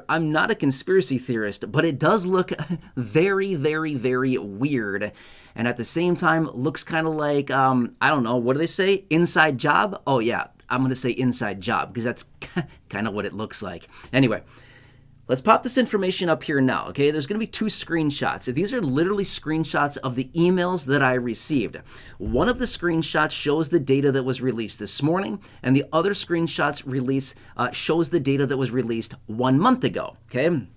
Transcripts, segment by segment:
I'm not a conspiracy theorist, but it does look very, very, very weird. And at the same time, looks kind of like, I don't know, what do they say? Inside job? Oh, yeah, I'm going to say inside job because that's kind of what it looks like. Anyway, let's pop this information up here now, okay? There's going to be 2 screenshots. These are literally screenshots of the emails that I received. One of the screenshots shows the data that was released this morning, and the other screenshots shows the data that was released 1 month ago, okay?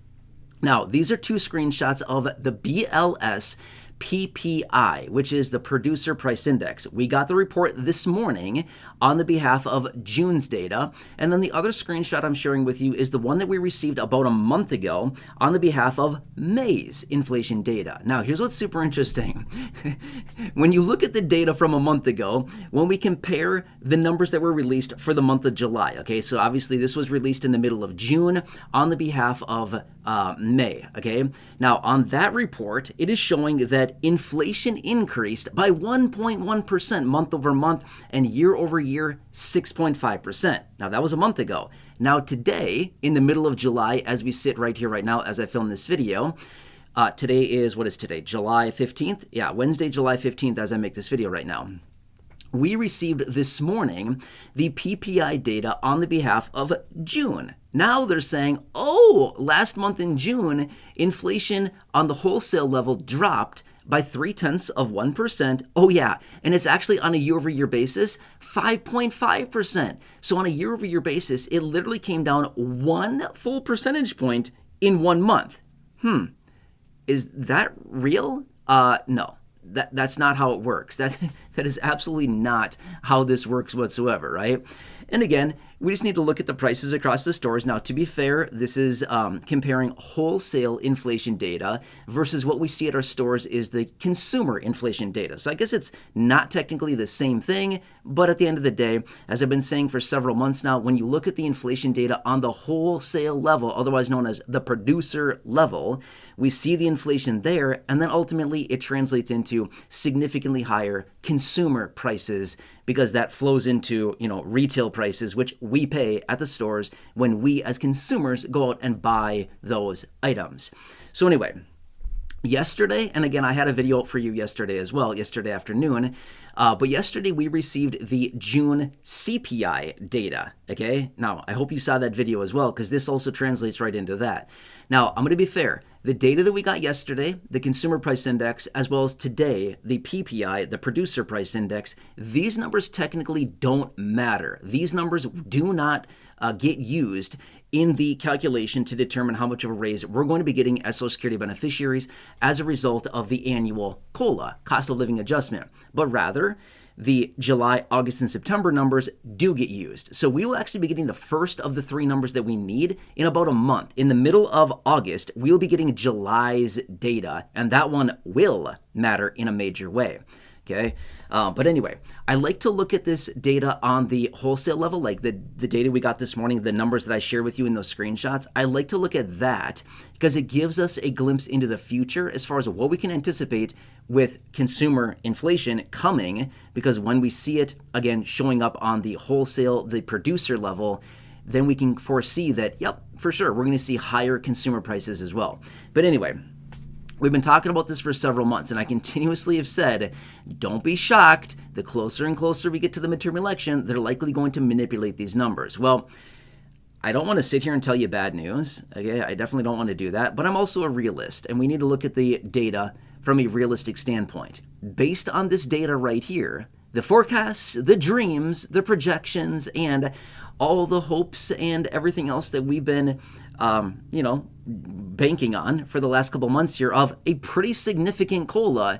Now, these are 2 screenshots of the BLS PPI, which is the Producer Price Index. We got the report this morning on the behalf of June's data, and then the other screenshot I'm sharing with you is the one that we received about a month ago on the behalf of May's inflation data. Now, here's what's super interesting. When you look at the data from a month ago, when we compare the numbers that were released for the month of July, okay, so obviously this was released in the middle of June on the behalf of May, okay? Now, on that report, it is showing that inflation increased by 1.1% month over month and year over year 6.5%. Now, that was a month ago. Now, today, in the middle of July, as we sit right here right now as I film this video, today is, what is today? July 15th? Yeah, Wednesday, July 15th as I make this video right now. We received this morning the PPI data on the behalf of June. Now they're saying, oh, last month in June, inflation on the wholesale level dropped by 0.3%. Oh yeah, and it's actually on a year-over-year basis, 5.5%. So on a year-over-year basis, it literally came down 1 full percentage point in 1 month. Is that real? No. That's not how it works. That is absolutely not how this works whatsoever, right? And again, we just need to look at the prices across the stores. Now, to be fair, this is comparing wholesale inflation data versus what we see at our stores is the consumer inflation data. So I guess it's not technically the same thing, but at the end of the day, as I've been saying for several months now, when you look at the inflation data on the wholesale level, otherwise known as the producer level, we see the inflation there, and then ultimately it translates into significantly higher consumer prices because that flows into, retail prices, which we pay at the stores when we as consumers go out and buy those items. So anyway, yesterday, and again, I had a video for you yesterday as well, yesterday afternoon, but yesterday we received the June CPI data, okay? Now, I hope you saw that video as well because this also translates right into that. Now, I'm going to be fair. The data that we got yesterday, the Consumer Price Index, as well as today, the PPI, the Producer Price Index, these numbers technically don't matter. These numbers do not get used in the calculation to determine how much of a raise we're going to be getting as Social Security beneficiaries as a result of the annual COLA, cost of living adjustment, but rather the July, August, and September numbers do get used. So we will actually be getting the first of the 3 numbers that we need in about a month. In the middle of August, we'll be getting July's data, and that one will matter in a major way. Okay, but anyway, I like to look at this data on the wholesale level, like the data we got this morning, the numbers that I shared with you in those screenshots. I like to look at that because it gives us a glimpse into the future as far as what we can anticipate with consumer inflation coming, because when we see it, again, showing up on the wholesale, the producer level, then we can foresee that, yep, for sure, we're going to see higher consumer prices as well. But anyway, we've been talking about this for several months, and I continuously have said, don't be shocked. The closer and closer we get to the midterm election, they're likely going to manipulate these numbers. Well, I don't want to sit here and tell you bad news. Okay, I definitely don't want to do that, but I'm also a realist, and we need to look at the data from a realistic standpoint. Based on this data right here, the forecasts, the dreams, the projections, and all the hopes and everything else that we've been banking on for the last couple months here of a pretty significant COLA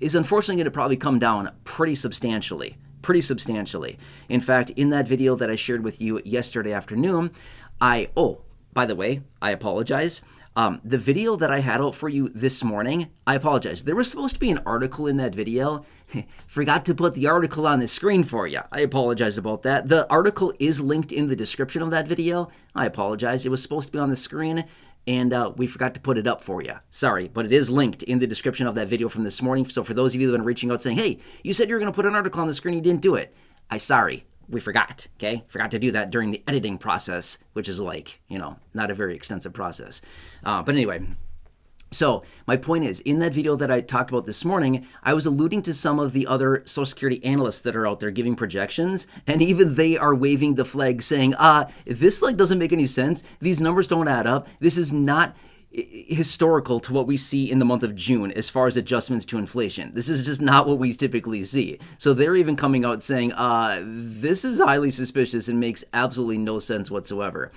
is unfortunately going to probably come down pretty substantially. In fact, in that video that I shared with you yesterday afternoon, by the way, I apologize. The video that I had out for you this morning, I apologize. There was supposed to be an article in that video. Forgot to put the article on the screen for you. I apologize about that. The article is linked in the description of that video. I apologize. It was supposed to be on the screen, and we forgot to put it up for you. Sorry, but it is linked in the description of that video from this morning. So for those of you that have been reaching out saying, hey, you said you were going to put an article on the screen, you didn't do it. Sorry, we forgot, okay? Forgot to do that during the editing process, which is like, not a very extensive process. But anyway, so my point is, in that video that I talked about this morning, I was alluding to some of the other Social Security analysts that are out there giving projections, and even they are waving the flag saying, this like doesn't make any sense. These numbers don't add up. This is not historical to what we see in the month of June as far as adjustments to inflation. This is just not what we typically see. So they're even coming out saying, this is highly suspicious and makes absolutely no sense whatsoever.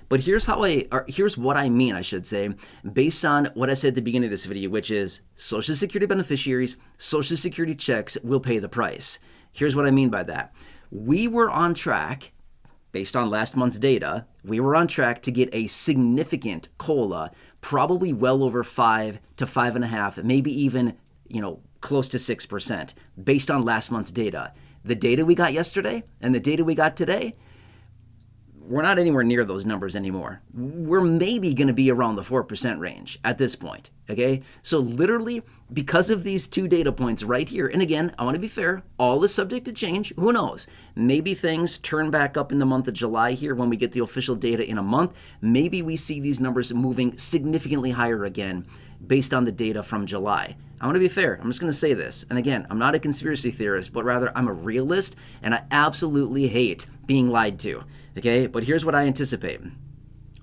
But here's what I mean, I should say, based on what I said at the beginning of this video, which is Social Security beneficiaries, Social Security checks will pay the price. Here's what I mean by that. We were on track, based on last month's data, we were on track to get a significant COLA, probably well over 5 to 5.5, maybe even, close to 6%, based on last month's data. The data we got yesterday and the data we got today, we're not anywhere near those numbers anymore. We're maybe going to be around the 4% range at this point, okay? So literally, because of these two data points right here, and again, I want to be fair, all is subject to change. Who knows? Maybe things turn back up in the month of July here when we get the official data in a month. Maybe we see these numbers moving significantly higher again based on the data from July. I want to be fair. I'm just going to say this. And again, I'm not a conspiracy theorist, but rather I'm a realist, and I absolutely hate being lied to. Okay, but here's what I anticipate.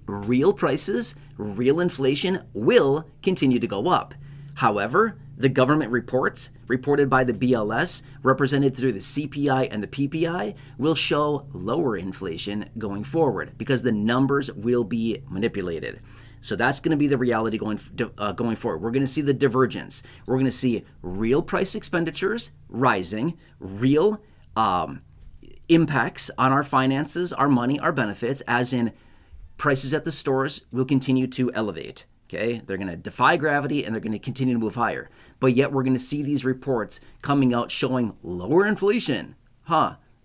Real prices, real inflation will continue to go up. However, the government reports, reported by the BLS, represented through the CPI and the PPI, will show lower inflation going forward because the numbers will be manipulated. So that's going to be the reality going forward. We're going to see the divergence. We're going to see real price expenditures rising, real impacts on our finances, our money, our benefits, as in prices at the stores will continue to elevate. Okay, they're going to defy gravity and they're going to continue to move higher. But yet we're going to see these reports coming out showing lower inflation.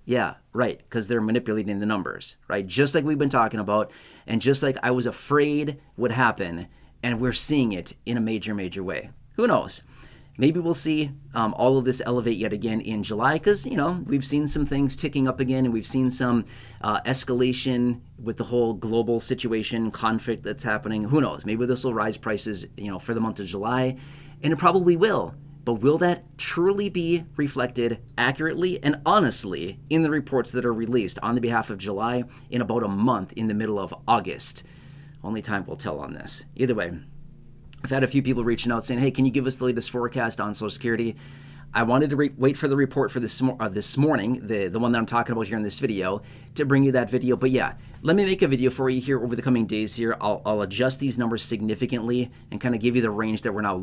Yeah, right, because they're manipulating the numbers, right? Just like we've been talking about, and just like I was afraid would happen, and we're seeing it in a major, major way. Who knows? Maybe we'll see all of this elevate yet again in July because, we've seen some things ticking up again, and we've seen some escalation with the whole global situation, conflict that's happening. Who knows? Maybe this will rise prices, for the month of July, and it probably will. But will that truly be reflected accurately and honestly in the reports that are released on the behalf of July in about a month in the middle of August? Only time will tell on this. Either way, I've had a few people reaching out saying, hey, can you give us the latest forecast on Social Security? I wanted to wait for the report for this morning, the one that I'm talking about here in this video, to bring you that video. But yeah, let me make a video for you here over the coming days here. I'll adjust these numbers significantly and kind of give you the range that we're now looking